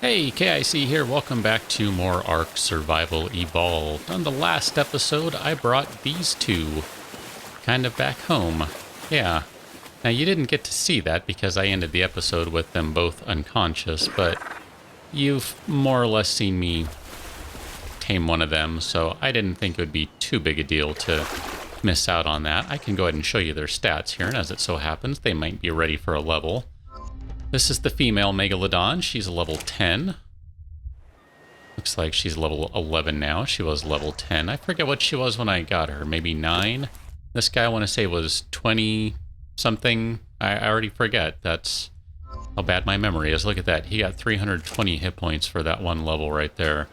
Hey, KIC here. Welcome back to more ARK Survival Evolved. On the last episode, I brought these two kind of back home. Yeah. Now, you didn't get to see that because I ended the episode with them both unconscious, but you've more or less seen me tame one of them, so I didn't think it would be too big a deal to miss out on that. I can go ahead and show you their stats here, and as it so happens, they might be ready for a level. This is the female Megalodon. She's a level 10. Looks like she's level 11 now. She was level 10. I forget what she was when I got her. Maybe 9? This guy I want to say was 20-something. I already forget. That's how bad my memory is. Look at that. He got 320 hit points for that one level right there.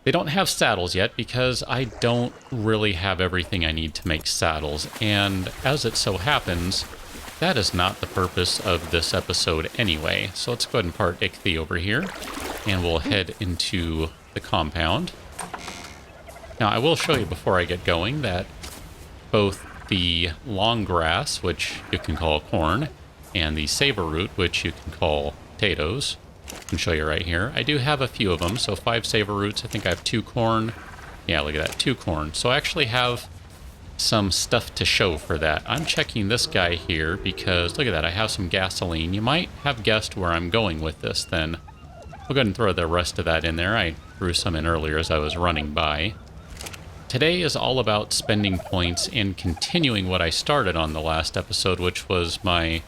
They don't have saddles yet because I don't really have everything I need to make saddles. And as it so happens, that is not the purpose of this episode anyway. So let's go ahead and part Ichthy over here, and we'll head into the compound. Now, I will show you before I get going that both the long grass, which you can call corn, and the saber root, which you can call potatoes, I can show you right here. I do have a few of them, so 5 saber roots. I think I have 2 corn. Yeah, look at that, 2 corn. So I actually have some stuff to show for that. I'm checking this guy here because, look at that, I have some gasoline. You might have guessed where I'm going with this then. We'll go ahead and throw the rest of that in there. I threw some in earlier as I was running by. Today is all about spending points and continuing what I started on the last episode, which was my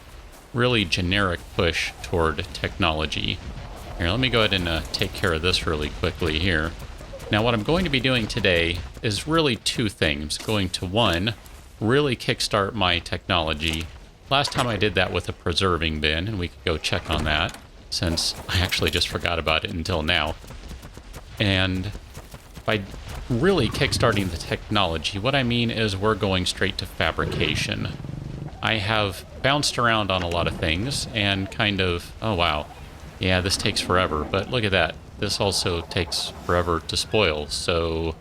really generic push toward technology. Here, let me go ahead and take care of this really quickly here. Now, what I'm going to be doing today is really 2 things. Going to, 1, really kickstart my technology. Last time I did that with a preserving bin, and we could go check on that, since I actually just forgot about it until now. And by really kickstarting the technology, what I mean is we're going straight to fabrication. I have bounced around on a lot of things and kind of, oh wow, yeah, this takes forever, but look at that. This also takes forever to spoil, so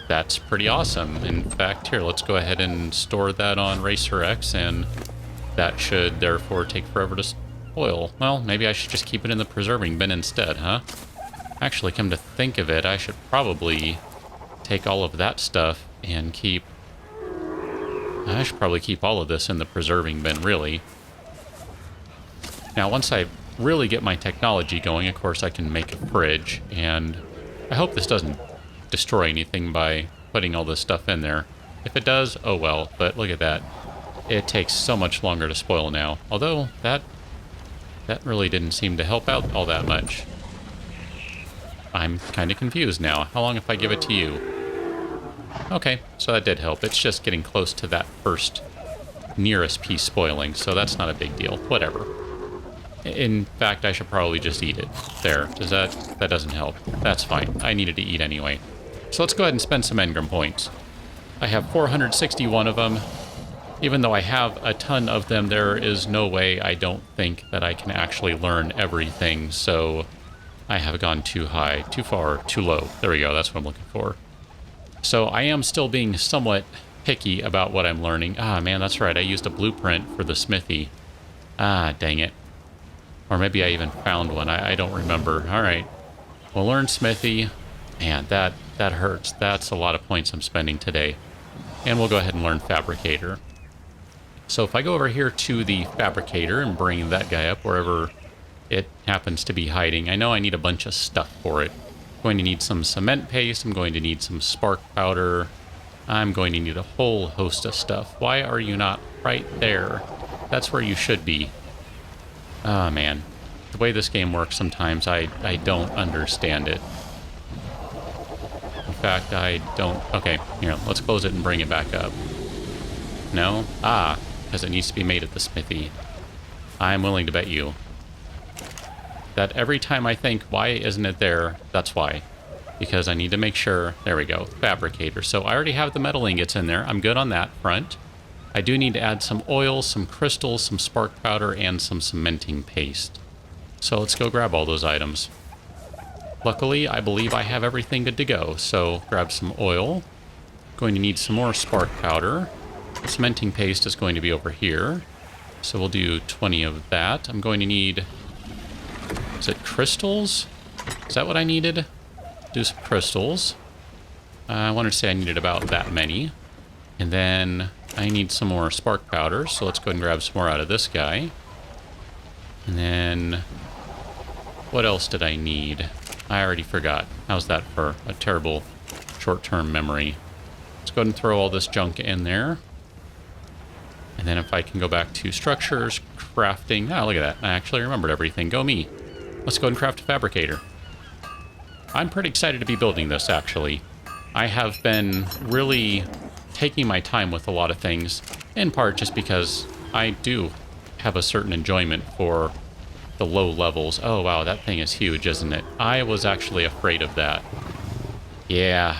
that's pretty awesome. In fact, here, let's go ahead and store that on Racer X, and that should therefore take forever to spoil. Well, maybe I should just keep it in the preserving bin instead, huh? Actually, come to think of it, I should probably take all of that stuff and keep... I should probably keep all of this in the preserving bin, really. Now, once I really get my technology going, of course, I can make a fridge, and I hope this doesn't destroy anything by putting all this stuff in there. If it does, oh well, but look at that. It takes so much longer to spoil now, although that really didn't seem to help out all that much. I'm kind of confused now. How long if I give it to you? Okay, so that did help. It's just getting close to that first nearest piece spoiling, so that's not a big deal. Whatever. In fact, I should probably just eat it. There. Does that doesn't help. That's fine. I needed to eat anyway. So let's go ahead and spend some engram points. I have 461 of them. Even though I have a ton of them, there is no way I don't think that I can actually learn everything, so I have gone too high, too far, too low. There we go. That's what I'm looking for. So I am still being somewhat picky about what I'm learning. Ah, man, that's right. I used a blueprint for the smithy. Ah, dang it. Or maybe I even found one. I don't remember. All right. We'll learn smithy. Man, that hurts. That's a lot of points I'm spending today. And we'll go ahead and learn fabricator. So if I go over here to the fabricator and bring that guy up wherever it happens to be hiding, I know I need a bunch of stuff for it. I'm going to need some cement paste. I'm going to need some spark powder. I'm going to need a whole host of stuff. Why are you not right there? That's where you should be. Oh, man. The way this game works sometimes, I don't understand it. In fact, I don't... Okay, here, let's close it and bring it back up. No? Ah, because it needs to be made at the smithy. I'm willing to bet you that every time I think, why isn't it there, that's why. Because I need to make sure... There we go, fabricator. So I already have the metal ingots in there. I'm good on that front. I do need to add some oil, some crystals, some spark powder, and some cementing paste. So let's go grab all those items. Luckily, I believe I have everything good to go. So grab some oil. Going to need some more spark powder. Cementing paste is going to be over here. So we'll do 20 of that. I'm going to need Is it crystals? Is that what I needed? Do some crystals. I wanted to say I needed about that many. And then I need some more spark powder, so let's go ahead and grab some more out of this guy. And then what else did I need? I already forgot. How's that for a terrible short-term memory? Let's go ahead and throw all this junk in there. And then if I can go back to structures, crafting. Oh, look at that. I actually remembered everything. Go me. Let's go ahead and craft a fabricator. I'm pretty excited to be building this, actually. I have been really taking my time with a lot of things, in part just because I do have a certain enjoyment for the low levels. Oh, wow, that thing is huge, isn't it? I was actually afraid of that. Yeah,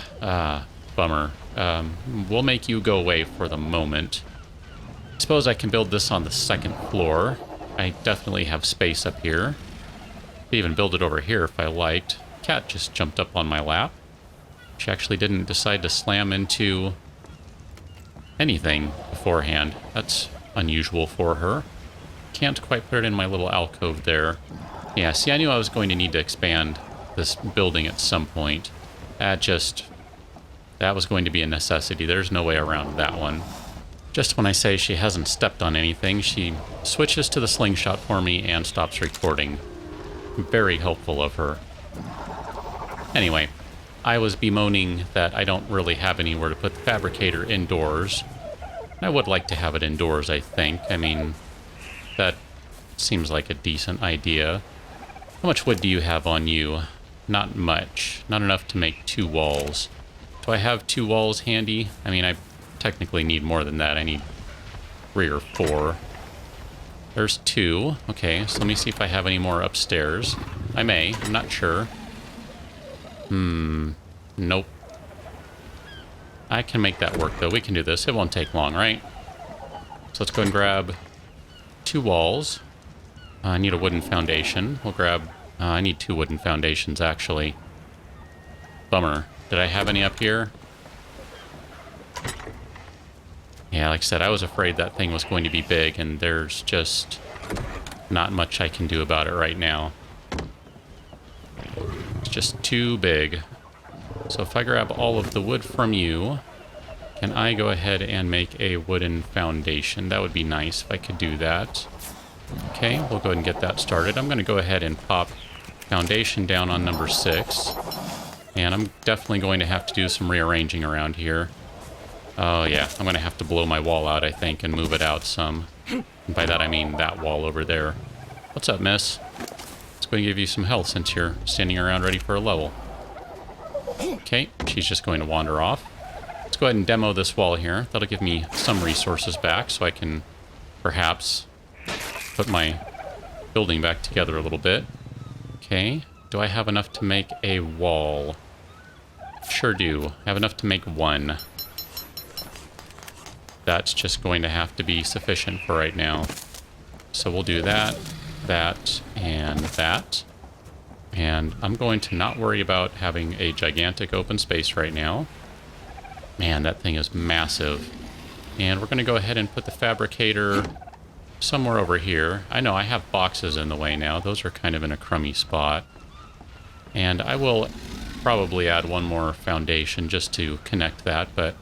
bummer. We'll make you go away for the moment. I suppose I can build this on the second floor. I definitely have space up here. Could even build it over here if I liked. Cat just jumped up on my lap. She actually didn't decide to slam into anything beforehand. That's unusual for her. Can't quite put it in my little alcove there. Yeah, see, I knew I was going to need to expand this building at some point. That was going to be a necessity. There's no way around that one. Just when I say she hasn't stepped on anything, she switches to the slingshot for me and stops recording. Very helpful of her. Anyway, I was bemoaning that I don't really have anywhere to put the fabricator indoors. I would like to have it indoors, I think. I mean, that seems like a decent idea. How much wood do you have on you? Not much. Not enough to make 2 walls. Do I have 2 walls handy? I mean, I technically need more than that. I need 3 or 4. There's 2. Okay, so let me see if I have any more upstairs. I may. I'm not sure. Nope. I can make that work, though. We can do this. It won't take long, right? So let's go and grab 2 walls. I need a wooden foundation. We'll grab... I need 2 wooden foundations, actually. Bummer. Did I have any up here? Yeah, like I said, I was afraid that thing was going to be big, and there's just not much I can do about it right now. It's just too big. So if I grab all of the wood from you, can I go ahead and make a wooden foundation? That would be nice if I could do that. Okay, we'll go ahead and get that started. I'm going to go ahead and pop foundation down on number 6. And I'm definitely going to have to do some rearranging around here. Oh yeah, I'm going to have to blow my wall out, I think, and move it out some. And by that I mean that wall over there. What's up, miss? Let's go and give you some health since you're standing around ready for a level. Okay, she's just going to wander off. Let's go ahead and demo this wall here. That'll give me some resources back so I can perhaps put my building back together a little bit. Okay, do I have enough to make a wall? Sure do. I have enough to make 1. That's just going to have to be sufficient for right now. So we'll do that, that, and that. And I'm going to not worry about having a gigantic open space right now. Man, that thing is massive. And we're going to go ahead and put the fabricator somewhere over here. I know I have boxes in the way now. Those are kind of in a crummy spot. And I will probably add 1 more foundation just to connect that, but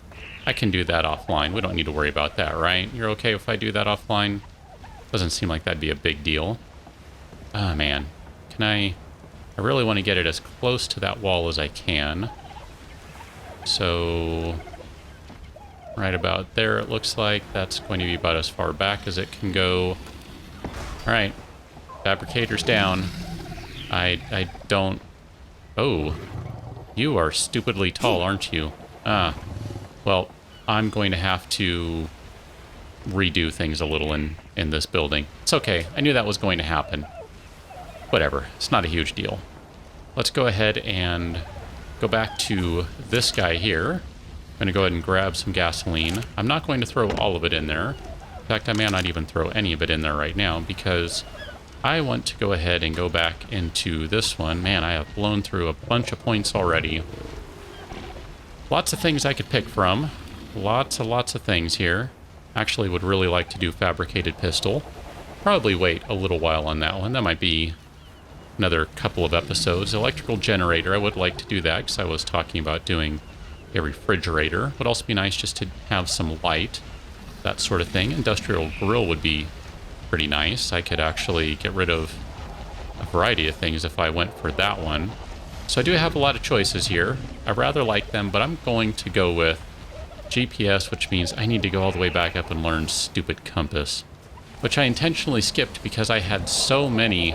I can do that offline. We don't need to worry about that, right? You're okay if I do that offline? Doesn't seem like that'd be a big deal. Ah, man. Can I really want to get it as close to that wall as I can. So right about there, it looks like. That's going to be about as far back as it can go. All right. Fabricator's down. I don't... Oh. You are stupidly tall, aren't you? Ah. Well, I'm going to have to redo things a little in this building. It's okay. I knew that was going to happen. Whatever. It's not a huge deal. Let's go ahead and go back to this guy here. I'm going to go ahead and grab some gasoline. I'm not going to throw all of it in there. In fact, I may not even throw any of it in there right now because I want to go ahead and go back into this one. Man, I have blown through a bunch of points already. Lots of things I could pick from. Lots of things here. Actually would really like to do fabricated pistol. Probably wait a little while on that one. That might be another couple of episodes. Electrical generator, I would like to do that because I was talking about doing a refrigerator. Would also be nice just to have some light, that sort of thing. Industrial grill would be pretty nice. I could actually get rid of a variety of things if I went for that one. So I do have a lot of choices here. I rather like them, but I'm going to go with GPS, which means I need to go all the way back up and learn stupid compass, which I intentionally skipped because I had so many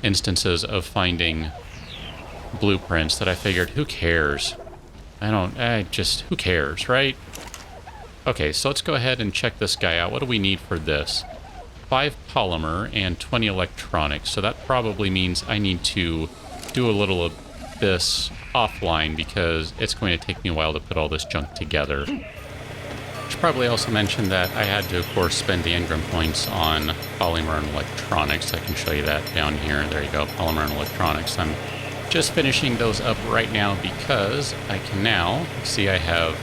instances of finding blueprints that I figured, who cares? Who cares, right? Okay, so let's go ahead and check this guy out. What do we need for this? 5 polymer and 20 electronics. So that probably means I need to do a little of this offline because it's going to take me a while to put all this junk together. Should probably also mention that I had to, of course, spend the engram points on polymer and electronics. I can show you that down here. There you go, polymer and electronics. I'm just finishing those up right now because I can now see I have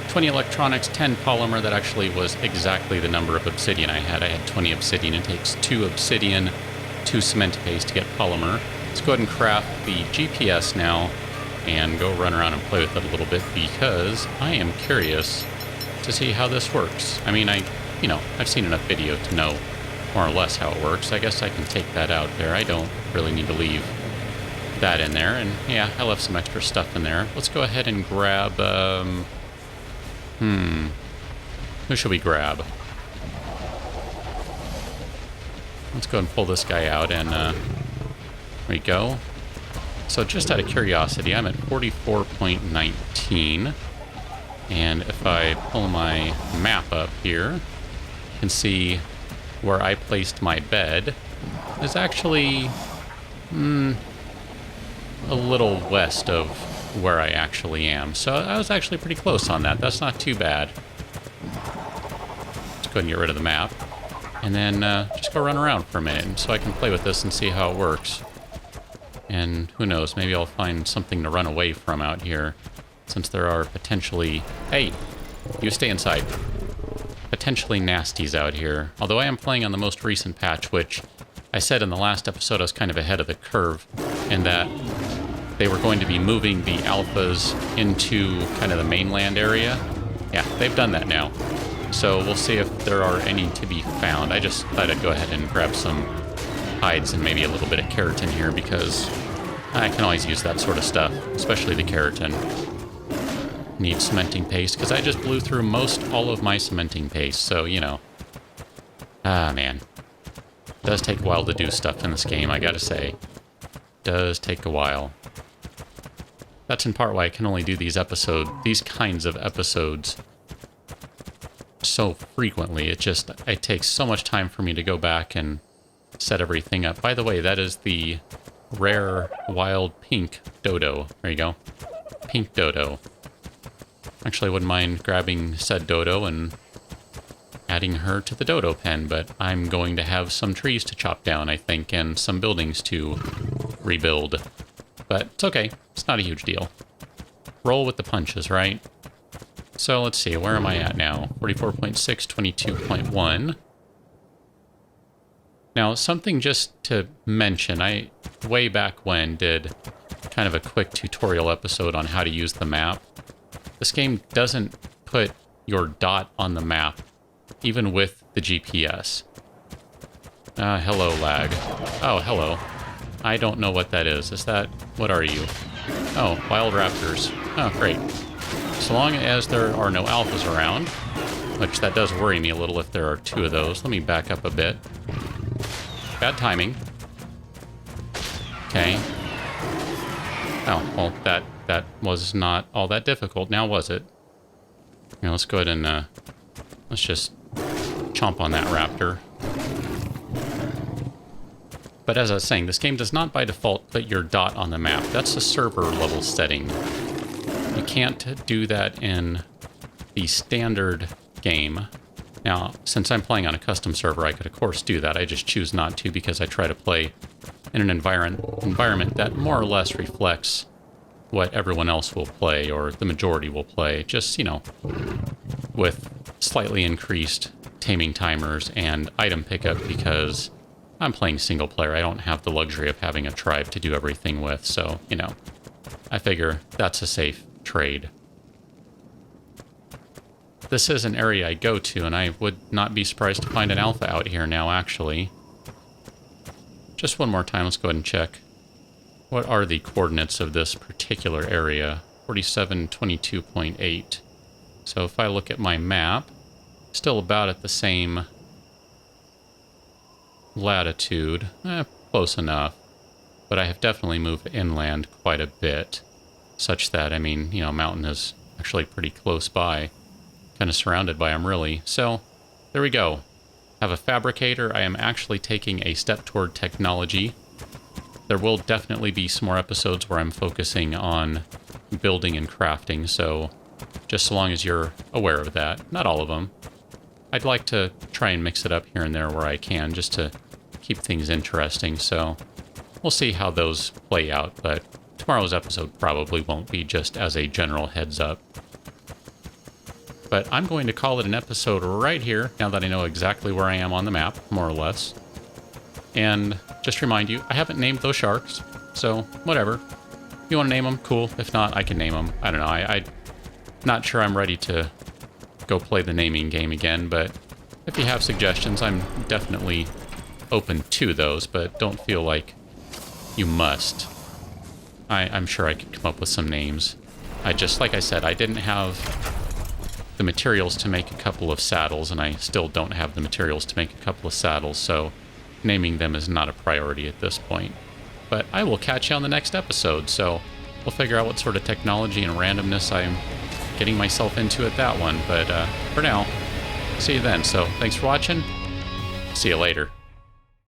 20 electronics, 10 polymer. That actually was exactly the number of obsidian I had. I had 20 obsidian. It takes 2 obsidian, 2 cement paste to get polymer. Let's go ahead and craft the GPS now and go run around and play with it a little bit because I am curious to see how this works. I mean, I've seen enough video to know more or less how it works. I guess I can take that out there. I don't really need to leave that in there. And yeah, I left some extra stuff in there. Let's go ahead and grab, who should we grab? Let's go and pull this guy out and, there we go. So just out of curiosity, I'm at 44.19. And if I pull my map up here, you can see where I placed my bed is actually a little west of where I actually am. So I was actually pretty close on that. That's not too bad. Let's go ahead and get rid of the map. And then just go run around for a minute so I can play with this and see how it works. And who knows, maybe I'll find something to run away from out here. Since there are potentially... Hey! You stay inside. Potentially nasties out here. Although I am playing on the most recent patch, which I said in the last episode I was kind of ahead of the curve, in that they were going to be moving the alphas into kind of the mainland area. Yeah, they've done that now. So we'll see if there are any to be found. I just thought I'd go ahead and grab some hides and maybe a little bit of keratin here because I can always use that sort of stuff, especially the keratin. Need cementing paste, because I just blew through most all of my cementing paste, so, you know. Ah, man. It does take a while to do stuff in this game, I gotta say. Does take a while. That's in part why I can only do these kinds of episodes so frequently. It takes so much time for me to go back and set everything up. By the way, that is the rare wild pink dodo. There you go. Pink dodo. Actually, I wouldn't mind grabbing said dodo and adding her to the dodo pen, but I'm going to have some trees to chop down, I think, and some buildings to rebuild. But it's okay. It's not a huge deal. Roll with the punches, right? So let's see. Where am I at now? 44.6, 22.1. Now, something just to mention. I, way back when, did kind of a quick tutorial episode on how to use the map. This game doesn't put your dot on the map, even with the GPS. Hello, lag. Oh, hello. I don't know what that is. Is that... What are you? Oh, wild raptors. Oh, great. So long as there are no alphas around, which that does worry me a little if there are 2 of those. Let me back up a bit. Bad timing. Okay. Oh, well, that was not all that difficult, now was it? Now let's go ahead and, let's just chomp on that raptor. But as I was saying, this game does not by default put your dot on the map. That's a server level setting. You can't do that in the standard game. Now, since I'm playing on a custom server, I could of course do that. I just choose not to because I try to play in an environment that more or less reflects what everyone else will play, or the majority will play, just, you know, with slightly increased taming timers and item pickup, because I'm playing single player. I don't have the luxury of having a tribe to do everything with, so, you know, I figure that's a safe trade. This is an area I go to, and I would not be surprised to find an alpha out here now, actually. Just one more time, let's go ahead and check. What are the coordinates of this particular area? 4722.8. So if I look at my map, still about at the same latitude. Close enough. But I have definitely moved inland quite a bit, such that, I mean, you know, mountain is actually pretty close by. Kind of surrounded by them, really. So, there we go. Have a fabricator. I am actually taking a step toward technology. There will definitely be some more episodes where I'm focusing on building and crafting, so just so long as you're aware of that. Not all of them. I'd like to try and mix it up here and there where I can, just to keep things interesting, so we'll see how those play out, but tomorrow's episode probably won't be, just as a general heads up. But I'm going to call it an episode right here, now that I know exactly where I am on the map, more or less. And just remind you, I haven't named those sharks, so whatever. If you want to name them, cool. If not, I can name them. I don't know, I'm not sure I'm ready to go play the naming game again, but if you have suggestions, I'm definitely open to those, but don't feel like you must. I'm sure I could come up with some names. Like I said, I didn't have the materials to make a couple of saddles, and I still don't have the materials to make a couple of saddles, so naming them is not a priority at this point. But I will catch you on the next episode, so we'll figure out what sort of technology and randomness I'm getting myself into at that one. But for now, see you then. So thanks for watching. See you later.